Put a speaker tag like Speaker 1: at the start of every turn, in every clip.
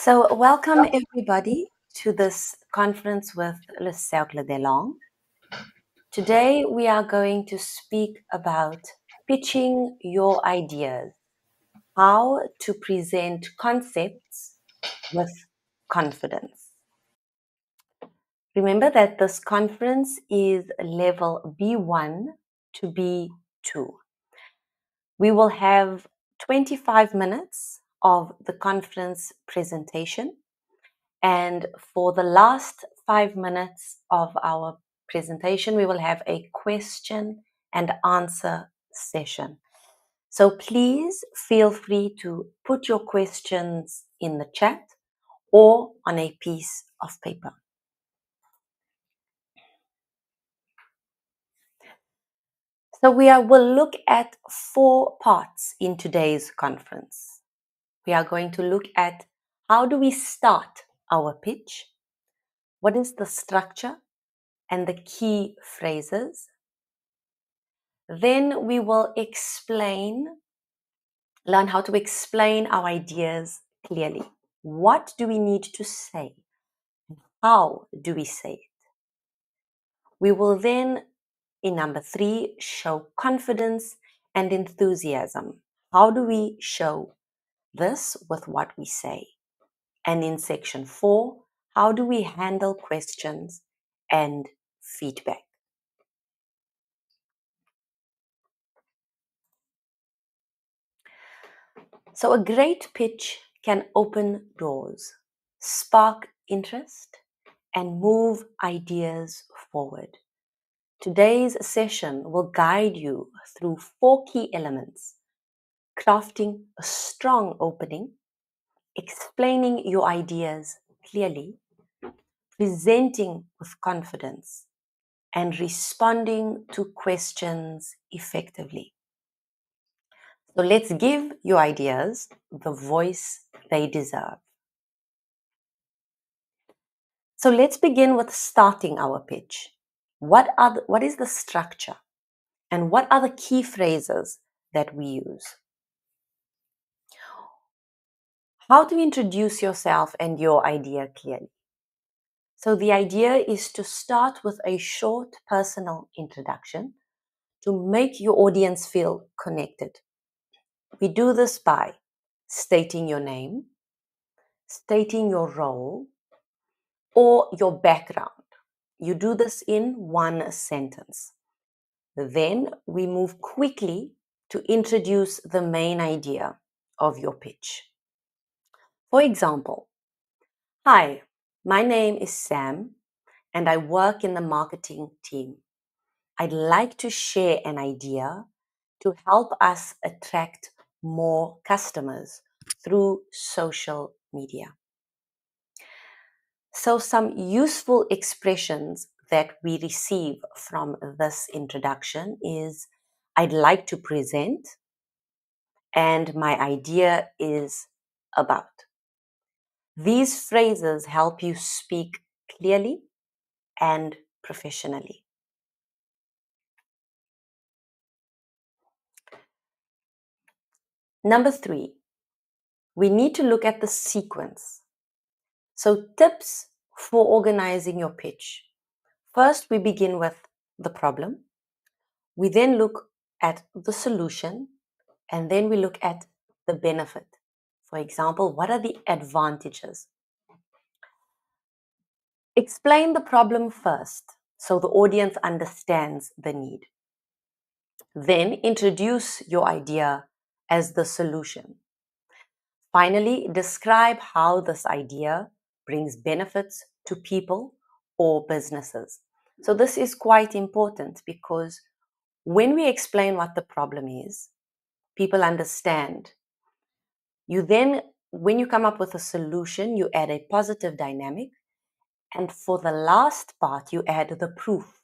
Speaker 1: So, welcome everybody to this conference with Le Cercle des Langues. Today, we are going to speak about pitching your ideas, how to present concepts with confidence. Remember that this conference is level B1 to B2. We will have 25 minutes of the conference presentation. And for the last 5 minutes of our presentation, we will have a question and answer session. So please feel free to put your questions in the chat or on a piece of paper. So will look at 4 parts in today's conference. We are going to look at how do we start our pitch, what is the structure and the key phrases. Then we will learn how to explain our ideas clearly. What do we need to say? How do we say it? We will then, in number 3, show confidence and enthusiasm. How do we show this with what we say? And in section 4, how do we handle questions and feedback? So a great pitch can open doors, spark interest, and move ideas forward. Today's session will guide you through 4 key elements: crafting a strong opening, explaining your ideas clearly, presenting with confidence, and responding to questions effectively. So let's give your ideas the voice they deserve. So let's begin with starting our pitch. What is the structure and what are the key phrases that we use? How to introduce yourself and your idea clearly. So the idea is to start with a short personal introduction to make your audience feel connected. We do this by stating your name, stating your role, or your background. You do this in 1 sentence. Then we move quickly to introduce the main idea of your pitch. For example, hi, my name is Sam and I work in the marketing team. I'd like to share an idea to help us attract more customers through social media. So some useful expressions that we receive from this introduction is I'd like to present and my idea is about. These phrases help you speak clearly and professionally. Number 3, we need to look at the sequence. So tips for organizing your pitch. First, we begin with the problem. We then look at the solution, and then we look at the benefit. For example, what are the advantages? Explain the problem first so the audience understands the need. Then introduce your idea as the solution. Finally, describe how this idea brings benefits to people or businesses. So this is quite important because when we explain what the problem is, people understand. When you come up with a solution, you add a positive dynamic. And for the last part, you add the proof.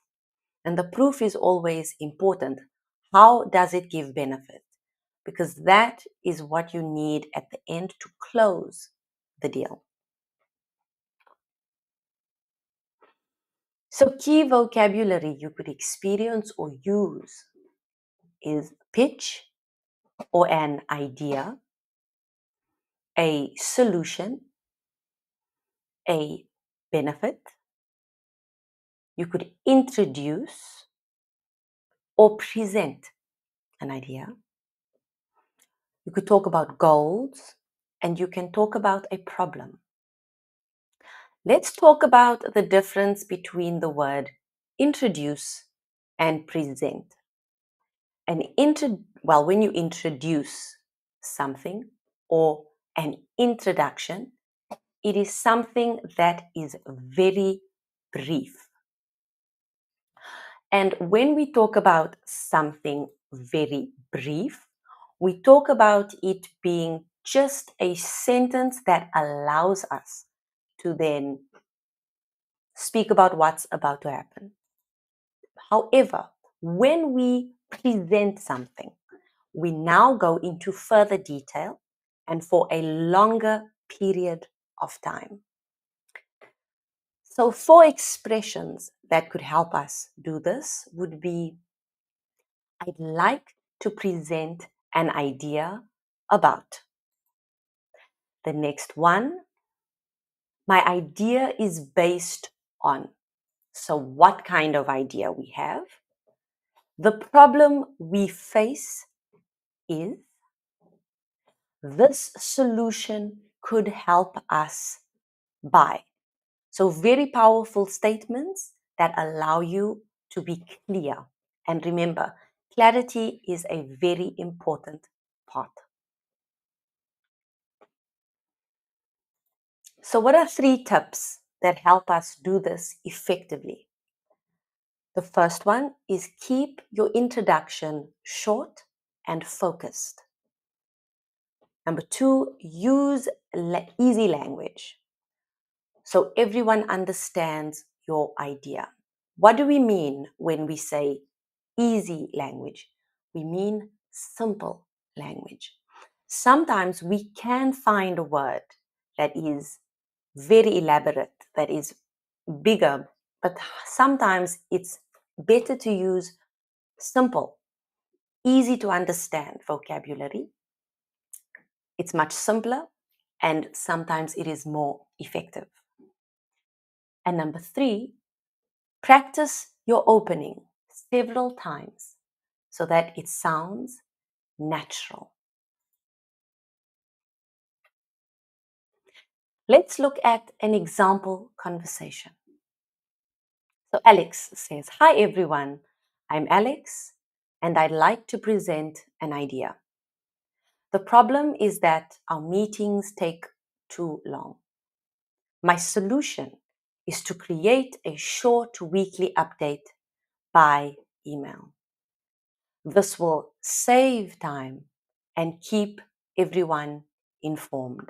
Speaker 1: And the proof is always important. How does it give benefit? Because that is what you need at the end to close the deal. So key vocabulary you could experience or use is pitch or an idea, a solution, a benefit. You could introduce or present an idea. You could talk about goals, and you can talk about a problem. Let's talk about the difference between the word introduce and present. When you introduce something or an introduction, it is something that is very brief. And when we talk about something very brief, we talk about it being just a sentence that allows us to then speak about what's about to happen. However, when we present something, we now go into further detail and for a longer period of time. So 4 expressions that could help us do this would be, I'd like to present an idea about. The next one, my idea is based on. So what kind of idea we have? The problem we face is, this solution could help us by. So very powerful statements that allow you to be clear. And remember, clarity is a very important part. So what are 3 tips that help us do this effectively? The first one is keep your introduction short and focused. Number 2, use easy language so everyone understands your idea. What do we mean when we say easy language? We mean simple language. Sometimes we can find a word that is very elaborate, that is bigger, but sometimes it's better to use simple, easy to understand vocabulary. It's much simpler and sometimes it is more effective. And number 3, practice your opening several times so that it sounds natural. Let's look at an example conversation. So Alex says, hi everyone, I'm Alex and I'd like to present an idea. The problem is that our meetings take too long. My solution is to create a short weekly update by email. This will save time and keep everyone informed.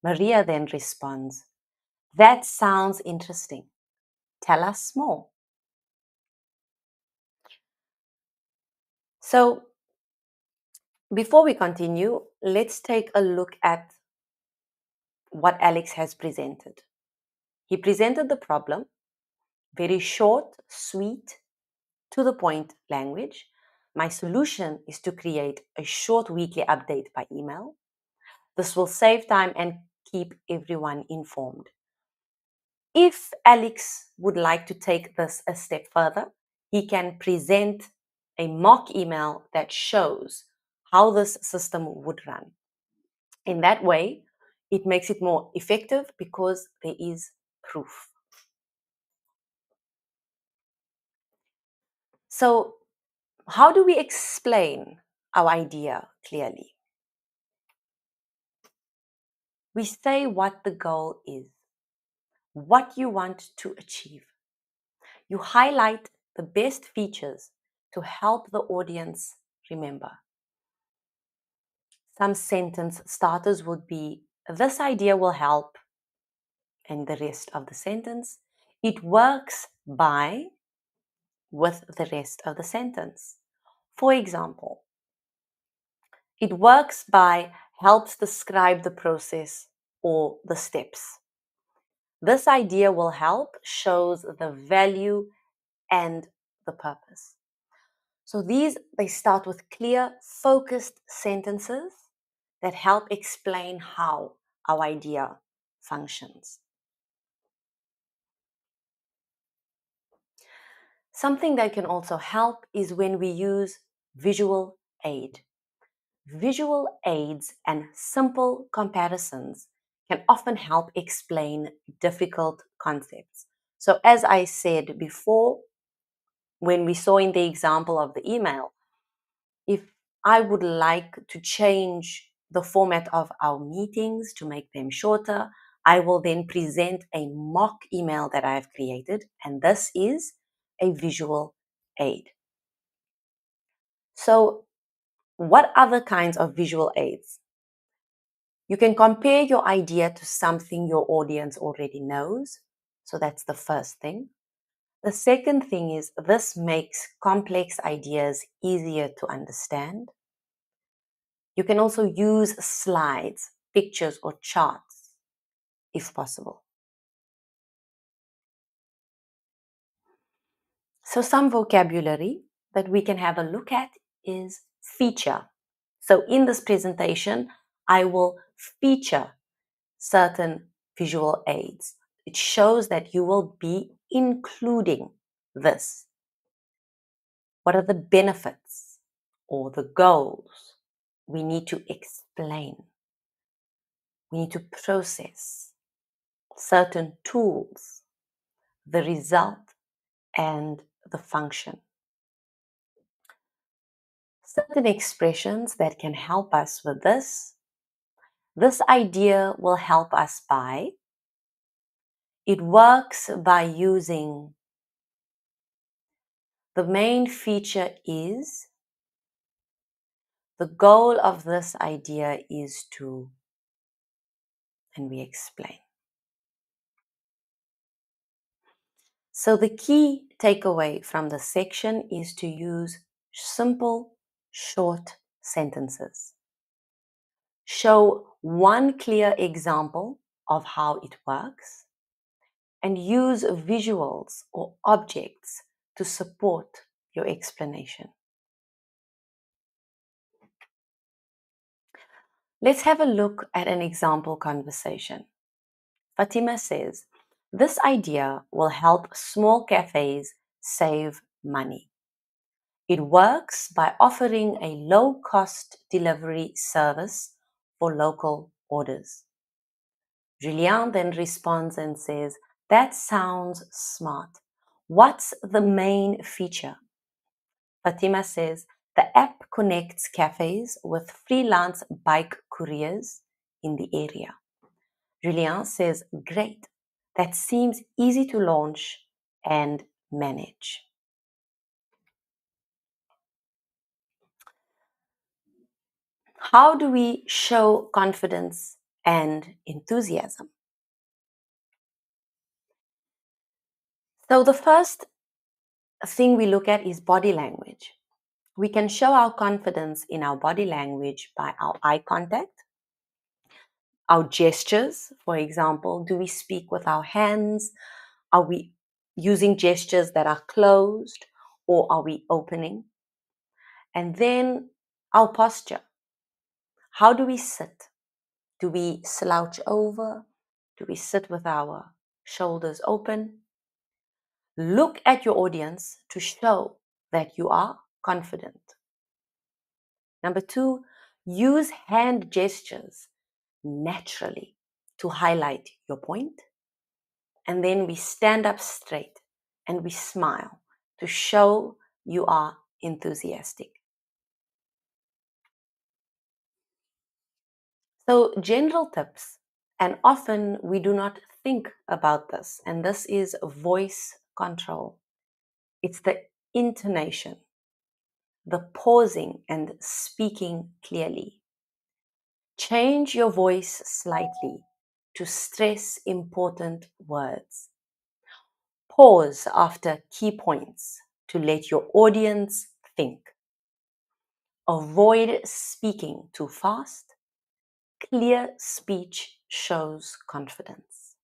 Speaker 1: Maria then responds, that sounds interesting. Tell us more. So, before we continue, let's take a look at what Alex has presented. He presented the problem, very short, sweet, to the point language. My solution is to create a short weekly update by email. This will save time and keep everyone informed. If Alex would like to take this a step further, he can present a mock email that shows how this system would run. In that way, it makes it more effective because there is proof. So, how do we explain our idea clearly? We say what the goal is, what you want to achieve. You highlight the best features to help the audience remember. Some sentence starters would be, this idea will help, and the rest of the sentence. It works by, with the rest of the sentence. For example, it works by helps describe the process or the steps. This idea will help shows the value and the purpose. So they start with clear, focused sentences that help explain how our idea functions. Something that can also help is when we use visual aid. Visual aids and simple comparisons can often help explain difficult concepts. So, as I said before, when we saw in the example of the email, if I would like to change the format of our meetings to make them shorter, I will then present a mock email that I have created, and this is a visual aid. So, what other kinds of visual aids? You can compare your idea to something your audience already knows. So that's the first thing. The second thing is this makes complex ideas easier to understand. You can also use slides, pictures, or charts if possible. So some vocabulary that we can have a look at is feature. So in this presentation, I will feature certain visual aids. It shows that you will be including this. What are the benefits or the goals? We need to explain. We need to process certain tools, the result, and the function. Certain expressions that can help us with this. This idea will help us by. It works by using. The main feature is. The goal of this idea is to, and we explain. So the key takeaway from the section is to use simple, short sentences. Show one clear example of how it works and use visuals or objects to support your explanation. Let's have a look at an example conversation. Fatima says, this idea will help small cafes save money. It works by offering a low-cost delivery service for local orders. Julien then responds and says, that sounds smart. What's the main feature? Fatima says, the app connects cafes with freelance bike couriers in the area. Julien says, great. That seems easy to launch and manage. How do we show confidence and enthusiasm? So the first thing we look at is body language. We can show our confidence in our body language by our eye contact, our gestures. For example, do we speak with our hands? Are we using gestures that are closed or are we opening? And then our posture. How do we sit? Do we slouch over? Do we sit with our shoulders open? Look at your audience to show that you are confident. Number 2, use hand gestures naturally to highlight your point. And then we stand up straight and we smile to show you are enthusiastic. So, general tips, and often we do not think about this, and this is voice control. It's the intonation, the pausing and speaking clearly. Change your voice slightly to stress important words. Pause after key points to let your audience think. Avoid speaking too fast. Clear speech shows confidence.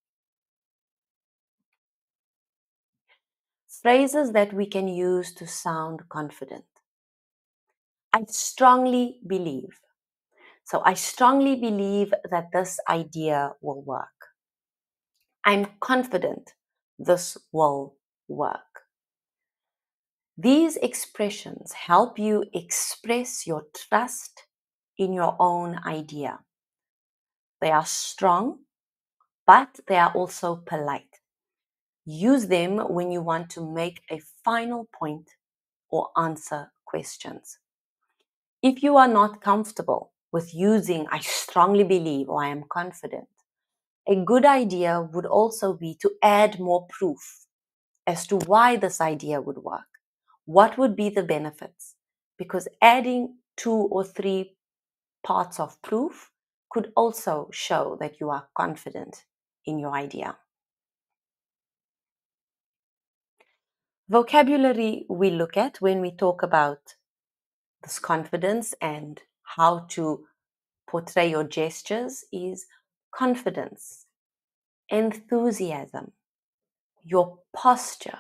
Speaker 1: Phrases that we can use to sound confident. I strongly believe. So I strongly believe that this idea will work. I'm confident this will work. These expressions help you express your trust in your own idea. They are strong, but they are also polite. Use them when you want to make a final point or answer questions. If you are not comfortable with using I strongly believe or I am confident, a good idea would also be to add more proof as to why this idea would work. What would be the benefits? Because adding 2 or 3 parts of proof could also show that you are confident in your idea. Vocabulary we look at when we talk about this confidence and how to portray your gestures is confidence, enthusiasm, your posture,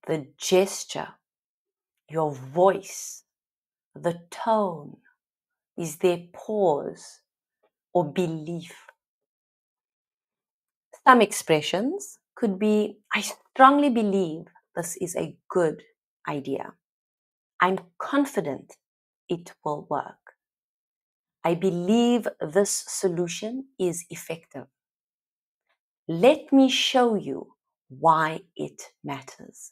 Speaker 1: the gesture, your voice, the tone. Is there pause or belief? Some expressions could be, I strongly believe this is a good idea. I'm confident it will work. I believe this solution is effective. Let me show you why it matters.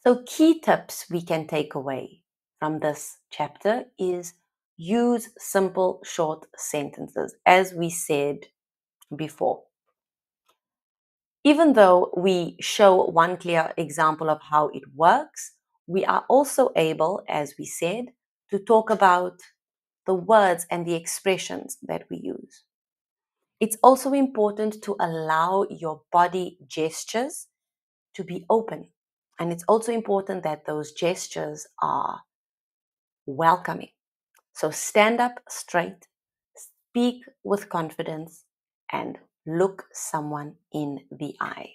Speaker 1: So key tips we can take away from this chapter is use simple short sentences, as we said before. Even though we show one clear example of how it works, we are also able, as we said, to talk about the words and the expressions that we use. It's also important to allow your body gestures to be open. And it's also important that those gestures are welcoming. So stand up straight, speak with confidence, and look someone in the eye.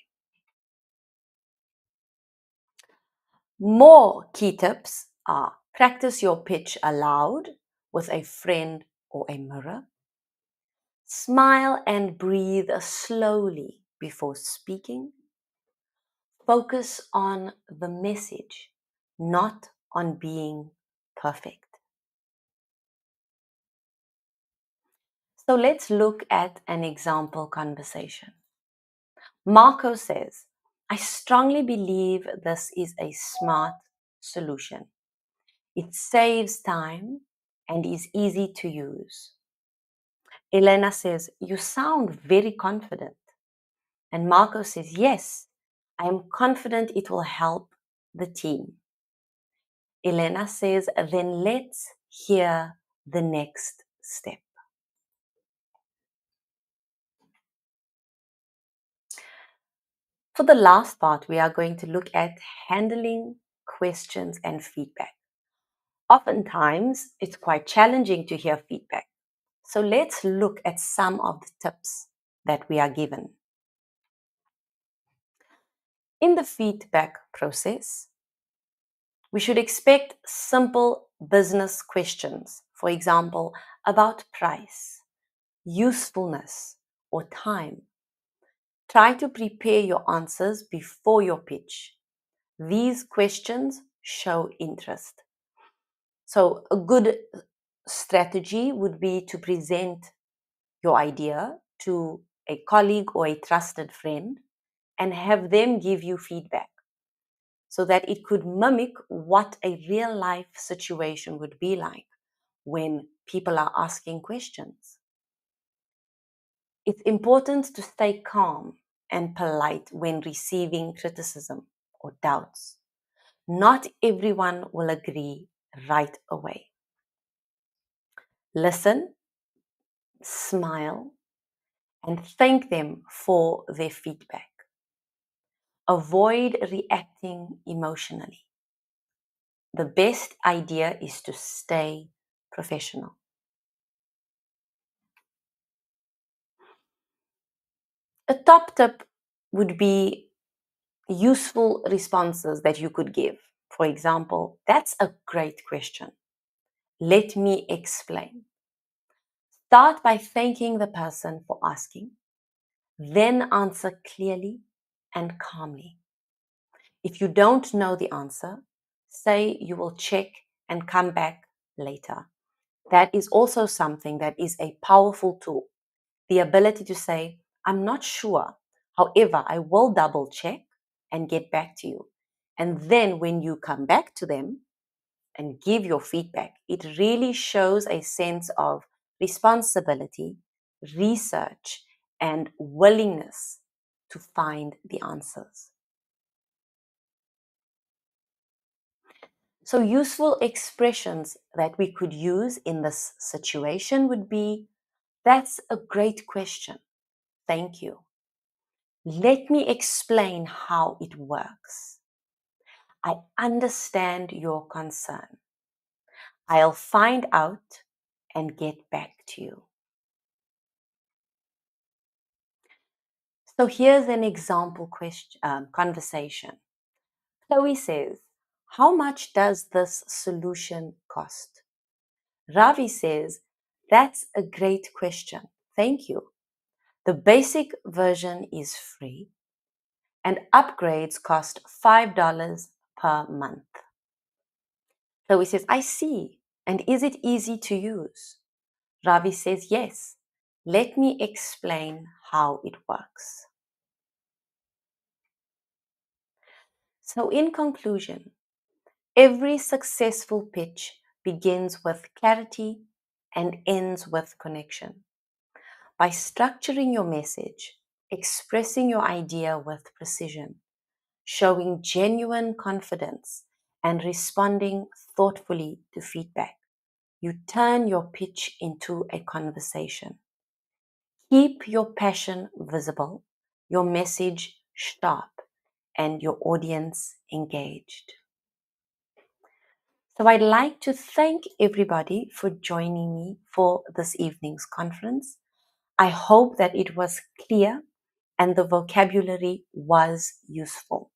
Speaker 1: More key tips are practice your pitch aloud with a friend or a mirror. Smile and breathe slowly before speaking. Focus on the message, not on being perfect. So let's look at an example conversation. Marco says, I strongly believe this is a smart solution. It saves time and is easy to use. Elena says, you sound very confident. And Marco says, yes, I am confident it will help the team. Elena says, then let's hear the next step. For the last part, we are going to look at handling questions and feedback. Oftentimes, it's quite challenging to hear feedback. So let's look at some of the tips that we are given. In the feedback process, we should expect simple business questions, for example, about price, usefulness, or time. Try to prepare your answers before your pitch. These questions show interest. So a good strategy would be to present your idea to a colleague or a trusted friend and have them give you feedback so that it could mimic what a real life situation would be like when people are asking questions. It's important to stay calm and polite when receiving criticism or doubts. Not everyone will agree right away. Listen, smile, and thank them for their feedback. Avoid reacting emotionally. The best idea is to stay professional. A top tip would be useful responses that you could give. For example, that's a great question. Let me explain. Start by thanking the person for asking, then answer clearly and calmly. If you don't know the answer, say you will check and come back later. That is also something that is a powerful tool. The ability to say, I'm not sure. However, I will double check and get back to you. And then when you come back to them and give your feedback, it really shows a sense of responsibility, research, and willingness to find the answers. So useful expressions that we could use in this situation would be, that's a great question. Thank you. Let me explain how it works. I understand your concern. I'll find out and get back to you. So here's an example conversation. Chloe says, how much does this solution cost? Ravi says, that's a great question. Thank you. The basic version is free and upgrades cost $5 per month. Chloe says, I see. And is it easy to use? Ravi says, yes. Let me explain how it works. So in conclusion, every successful pitch begins with clarity and ends with connection. By structuring your message, expressing your idea with precision, showing genuine confidence, and responding thoughtfully to feedback, you turn your pitch into a conversation. Keep your passion visible, your message sharp, and your audience engaged. So I'd like to thank everybody for joining me for this evening's conference. I hope that it was clear and the vocabulary was useful.